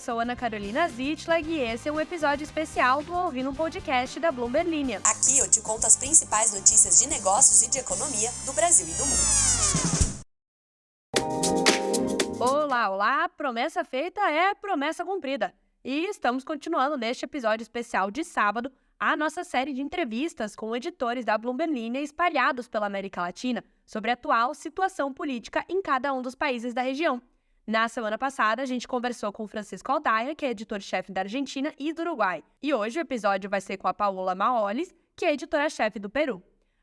sou Ana Carolina Zitlag e esse é um episódio especial do Ouvindo um Podcast da Bloomberg Linha. Aqui eu te conto as principais notícias de negócios e de economia do Brasil e do mundo. Olá, promessa feita é promessa cumprida. E estamos continuando neste episódio especial de sábado a nossa série de entrevistas com editores da Bloomberg Linha espalhados pela América Latina sobre a atual situação política em cada um dos países da região. Na semana passada, a gente conversou com o Francisco Aldaia, que é editor-chefe da Argentina e do Uruguai. E hoje o episódio vai ser com a Paola Maolis, que é editora-chefe do Peru.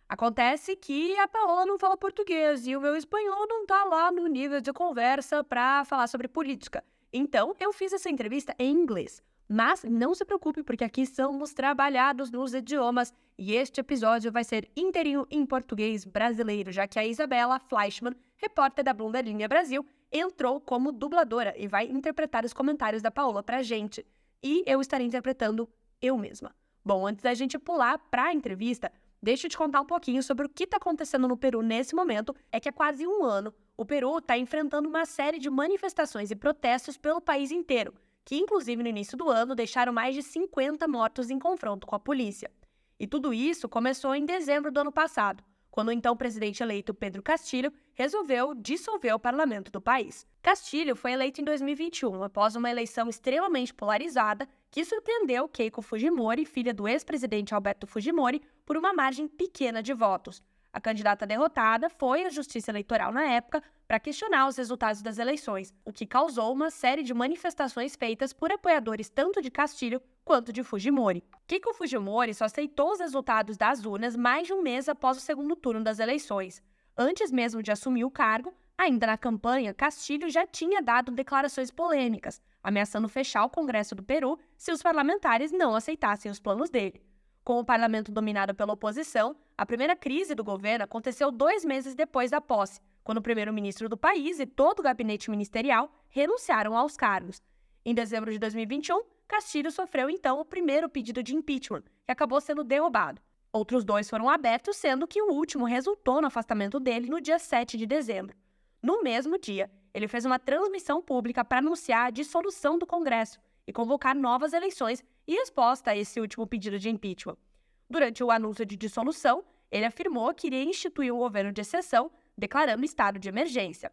Acontece que a Paola não fala português e o meu espanhol não tá lá no nível de conversa para falar sobre política. Então, eu fiz essa entrevista em inglês. Mas não se preocupe, porque aqui somos trabalhados nos idiomas e este episódio vai ser inteirinho em português brasileiro, já que a Isabela Fleischmann, repórter da Bloomberg Linha Brasil, entrou como dubladora e vai interpretar os comentários da Paola pra gente. E eu estarei interpretando eu mesma. Bom, antes da gente pular pra entrevista, deixa eu te contar um pouquinho sobre o que está acontecendo no Peru nesse momento. É que há quase um ano, o Peru está enfrentando uma série de manifestações e protestos pelo país inteiro, que inclusive no início do ano deixaram mais de 50 mortos em confronto com a polícia. E tudo isso começou em dezembro do ano passado, quando o então presidente eleito Pedro Castillo resolveu dissolver o parlamento do país. Castillo foi eleito em 2021, após uma eleição extremamente polarizada que surpreendeu Keiko Fujimori, filha do ex-presidente Alberto Fujimori, por uma margem pequena de votos. A candidata derrotada foi a Justiça Eleitoral na época para questionar os resultados das eleições, o que causou uma série de manifestações feitas por apoiadores tanto de Castillo quanto de Fujimori. Keiko Fujimori só aceitou os resultados das urnas mais de um mês após o segundo turno das eleições. Antes mesmo de assumir o cargo, ainda na campanha, Castillo já tinha dado declarações polêmicas, ameaçando fechar o Congresso do Peru se os parlamentares não aceitassem os planos dele. Com o parlamento dominado pela oposição, a primeira crise do governo aconteceu 2 meses depois da posse, quando o primeiro-ministro do país e todo o gabinete ministerial renunciaram aos cargos. Em dezembro de 2021, Castillo sofreu então o primeiro pedido de impeachment, que acabou sendo derrubado. Outros 2 foram abertos, sendo que o último resultou no afastamento dele no dia 7 de dezembro. No mesmo dia, ele fez uma transmissão pública para anunciar a dissolução do Congresso e convocar novas eleições em resposta a esse último pedido de impeachment. Durante o anúncio de dissolução, ele afirmou que iria instituir um governo de exceção, declarando estado de emergência.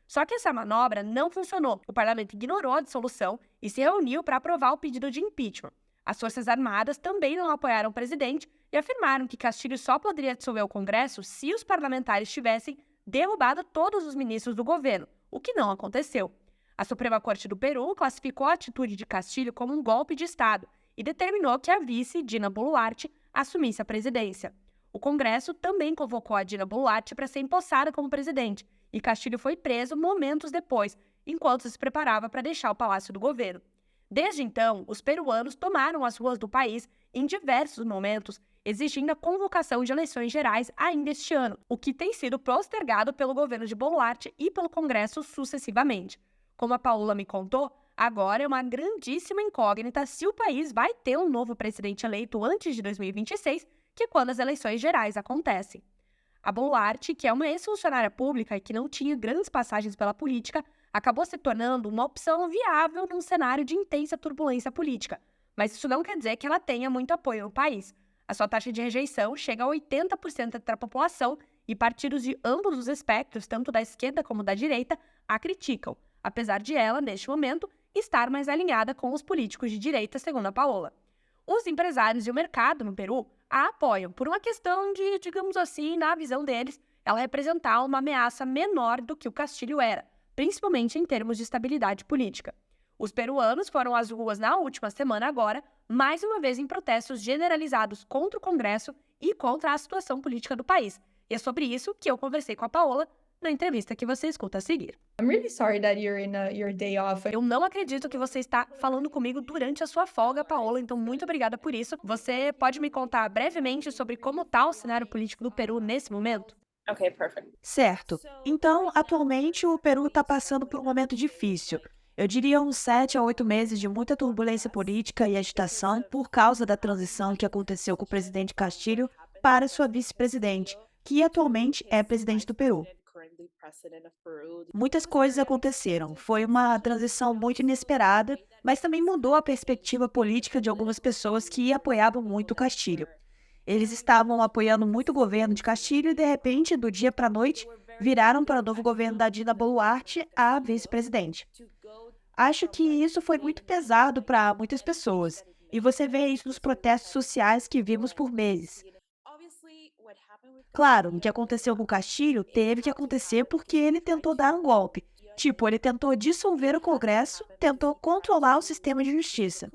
Só que essa manobra não funcionou. O parlamento ignorou a dissolução e se reuniu para aprovar o pedido de impeachment. As Forças Armadas também não apoiaram o presidente e afirmaram que Castillo só poderia dissolver o Congresso se os parlamentares tivessem derrubado todos os ministros do governo, o que não aconteceu. A Suprema Corte do Peru classificou a atitude de Castillo como um golpe de Estado e determinou que a vice, Dina Boluarte, assumisse a presidência. O Congresso também convocou a Dina Boluarte para ser empossada como presidente, e Castillo foi preso momentos depois, enquanto se preparava para deixar o palácio do governo. Desde então, os peruanos tomaram as ruas do país em diversos momentos, exigindo a convocação de eleições gerais ainda este ano, o que tem sido postergado pelo governo de Boluarte e pelo Congresso sucessivamente. Como a Paola me contou, agora é uma grandíssima incógnita se o país vai ter um novo presidente eleito antes de 2026, que é quando as eleições gerais acontecem. A Boluarte, que é uma ex-funcionária pública e que não tinha grandes passagens pela política, acabou se tornando uma opção viável num cenário de intensa turbulência política. Mas isso não quer dizer que ela tenha muito apoio no país. A sua taxa de rejeição chega a 80% da população e partidos de ambos os espectros, tanto da esquerda como da direita, a criticam, apesar de ela, neste momento, estar mais alinhada com os políticos de direita, segundo a Paola. Os empresários e o mercado no Peru a apoiam por uma questão de, digamos assim, na visão deles, ela representar uma ameaça menor do que o Castillo era, principalmente em termos de estabilidade política. Os peruanos foram às ruas na última semana agora, mais uma vez em protestos generalizados contra o Congresso e contra a situação política do país. E é sobre isso que eu conversei com a Paola na entrevista que você escuta a seguir. I'm really sorry that you're in your day off. Eu não acredito que você está falando comigo durante a sua folga, Paola, então muito obrigada por isso. Você pode me contar brevemente sobre como está o cenário político do Peru nesse momento? Ok, perfect. Certo. Então, atualmente, o Peru está passando por um momento difícil. Eu diria uns 7 a 8 meses de muita turbulência política e agitação por causa da transição que aconteceu com o presidente Castillo para sua vice-presidente, que atualmente é presidente do Peru. Muitas coisas aconteceram. Foi uma transição muito inesperada, mas também mudou a perspectiva política de algumas pessoas que apoiavam muito o Castilho. Eles estavam apoiando muito o governo de Castilho e, de repente, do dia para a noite, viraram para o novo governo da Dina Boluarte a vice-presidente. Acho que isso foi muito pesado para muitas pessoas, e você vê isso nos protestos sociais que vimos por meses. Claro, o que aconteceu com o Castilho teve que acontecer porque ele tentou dar um golpe. Tipo, ele tentou dissolver o Congresso, tentou controlar o sistema de justiça.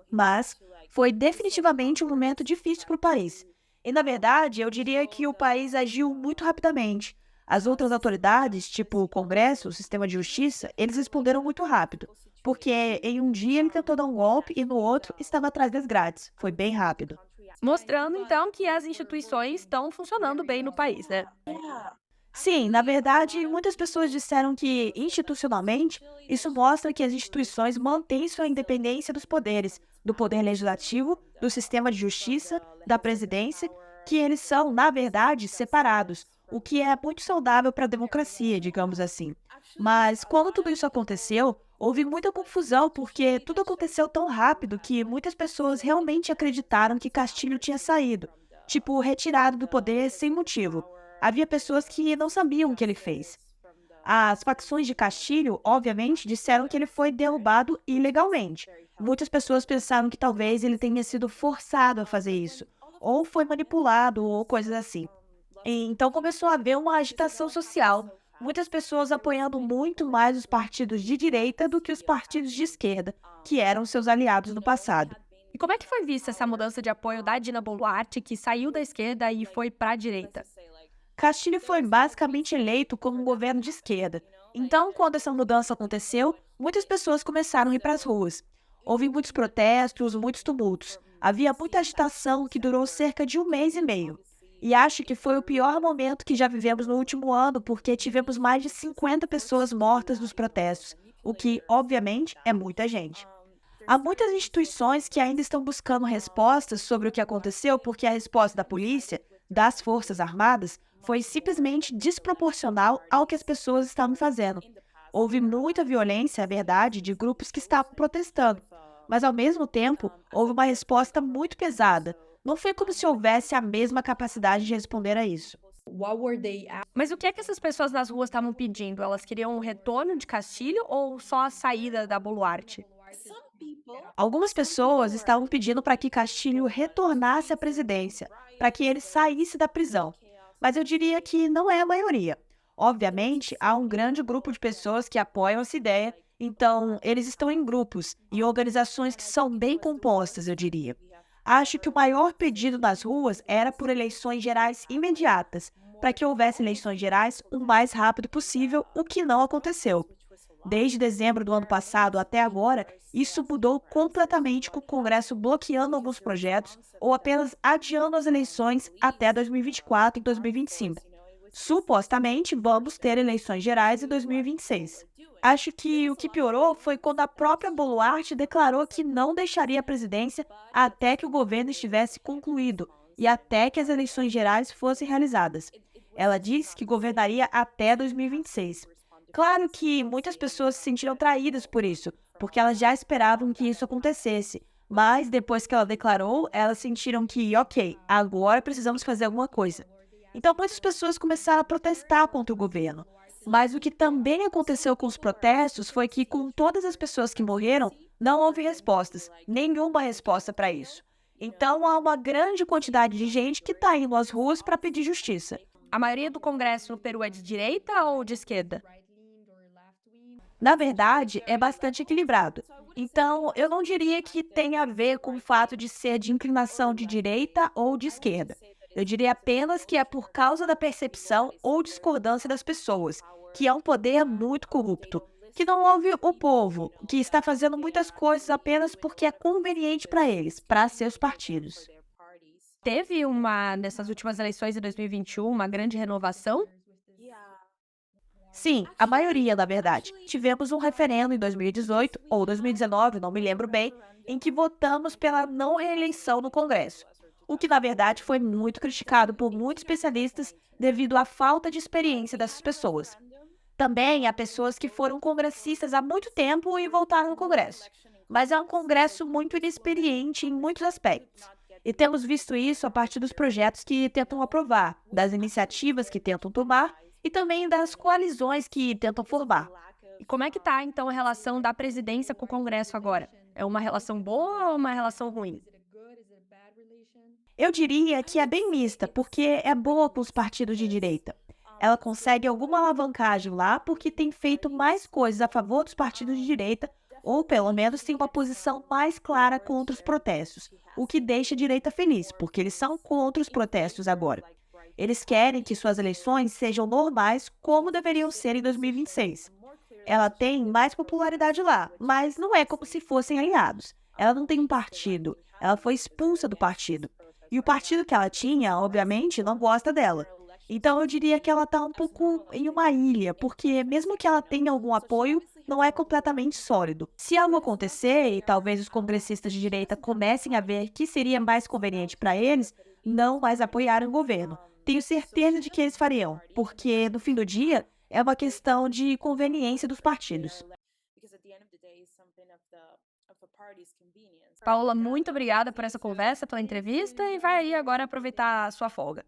Mas foi definitivamente um momento difícil para o país. E, na verdade, eu diria que o país agiu muito rapidamente. As outras autoridades, tipo o Congresso, o sistema de justiça, eles responderam muito rápido. Porque em um dia ele tentou dar um golpe e no outro estava atrás das grades. Foi bem rápido. Mostrando, então, que as instituições estão funcionando bem no país, né? Sim, na verdade, muitas pessoas disseram que, institucionalmente, isso mostra que as instituições mantêm sua independência dos poderes, do poder legislativo, do sistema de justiça, da presidência, que eles são, na verdade, separados, o que é muito saudável para a democracia, digamos assim. Mas, quando tudo isso aconteceu, houve muita confusão porque tudo aconteceu tão rápido que muitas pessoas realmente acreditaram que Castilho tinha saído, tipo, retirado do poder sem motivo. Havia pessoas que não sabiam o que ele fez. As facções de Castilho, obviamente, disseram que ele foi derrubado ilegalmente. Muitas pessoas pensaram que talvez ele tenha sido forçado a fazer isso, ou foi manipulado, ou coisas assim. Então começou a haver uma agitação social. Muitas pessoas apoiando muito mais os partidos de direita do que os partidos de esquerda, que eram seus aliados no passado. E como é que foi vista essa mudança de apoio da Dina Boluarte, que saiu da esquerda e foi para a direita? Castilho foi basicamente eleito como um governo de esquerda. Então, quando essa mudança aconteceu, muitas pessoas começaram a ir para as ruas. Houve muitos protestos, muitos tumultos. Havia muita agitação que durou cerca de 1 mês e meio. E acho que foi o pior momento que já vivemos no último ano, porque tivemos mais de 50 pessoas mortas nos protestos, o que, obviamente, é muita gente. Há muitas instituições que ainda estão buscando respostas sobre o que aconteceu, porque a resposta da polícia, das Forças Armadas, foi simplesmente desproporcional ao que as pessoas estavam fazendo. Houve muita violência, é verdade, de grupos que estavam protestando, mas ao mesmo tempo houve uma resposta muito pesada. Não foi como se houvesse a mesma capacidade de responder a isso. What were they Mas o que é que essas pessoas nas ruas estavam pedindo? Elas queriam o retorno de Castilho ou só a saída da Boluarte? Algumas pessoas estavam pedindo para que Castilho retornasse à presidência, para que ele saísse da prisão. Mas eu diria que não é a maioria. Obviamente, há um grande grupo de pessoas que apoiam essa ideia, então eles estão em grupos e organizações que são bem compostas, eu diria. Acho que o maior pedido nas ruas era por eleições gerais imediatas, para que houvesse eleições gerais o mais rápido possível, o que não aconteceu. Desde dezembro do ano passado até agora, isso mudou completamente com o Congresso bloqueando alguns projetos ou apenas adiando as eleições até 2024 e 2025. Supostamente, vamos ter eleições gerais em 2026. Acho que o que piorou foi quando a própria Boluarte declarou que não deixaria a presidência até que o governo estivesse concluído e até que as eleições gerais fossem realizadas. Ela disse que governaria até 2026. Claro que muitas pessoas se sentiram traídas por isso, porque elas já esperavam que isso acontecesse. Mas depois que ela declarou, elas sentiram que, ok, agora precisamos fazer alguma coisa. Então muitas pessoas começaram a protestar contra o governo. Mas o que também aconteceu com os protestos foi que, com todas as pessoas que morreram, não houve respostas, nenhuma resposta para isso. Então há uma grande quantidade de gente que está indo às ruas para pedir justiça. A maioria do Congresso no Peru é de direita ou de esquerda? Na verdade, é bastante equilibrado. Então, eu não diria que tem a ver com o fato de ser de inclinação de direita ou de esquerda. Eu diria apenas que é por causa da percepção ou discordância das pessoas, que é um poder muito corrupto, que não ouve o povo, que está fazendo muitas coisas apenas porque é conveniente para eles, para seus partidos. Teve nessas últimas eleições de 2021, uma grande renovação? Sim, a maioria, na verdade. Tivemos um referendo em 2018 ou 2019, não me lembro bem, em que votamos pela não reeleição no Congresso. o que na verdade foi muito criticado por muitos especialistas devido à falta de experiência dessas pessoas. Também há pessoas que foram congressistas há muito tempo e voltaram ao Congresso, mas é um Congresso muito inexperiente em muitos aspectos. E temos visto isso a partir dos projetos que tentam aprovar, das iniciativas que tentam tomar e também das coalizões que tentam formar. E como é que tá, então, a relação da presidência com o Congresso agora? É uma relação boa ou uma relação ruim? Eu diria que é bem mista, porque é boa com os partidos de direita. Ela consegue alguma alavancagem lá porque tem feito mais coisas a favor dos partidos de direita, ou pelo menos tem uma posição mais clara contra os protestos, o que deixa a direita feliz, porque eles são contra os protestos agora. Eles querem que suas eleições sejam normais como deveriam ser em 2026. Ela tem mais popularidade lá, mas não é como se fossem aliados. Ela não tem um partido, ela foi expulsa do partido. E o partido que ela tinha, obviamente, não gosta dela. Então eu diria que ela está um pouco em uma ilha, porque mesmo que ela tenha algum apoio, não é completamente sólido. Se algo acontecer e talvez os congressistas de direita comecem a ver que seria mais conveniente para eles não mais apoiarem o governo, tenho certeza de que eles fariam, porque no fim do dia é uma questão de conveniência dos partidos. Paola, muito obrigada por essa conversa, pela entrevista, e vai aí agora aproveitar a sua folga.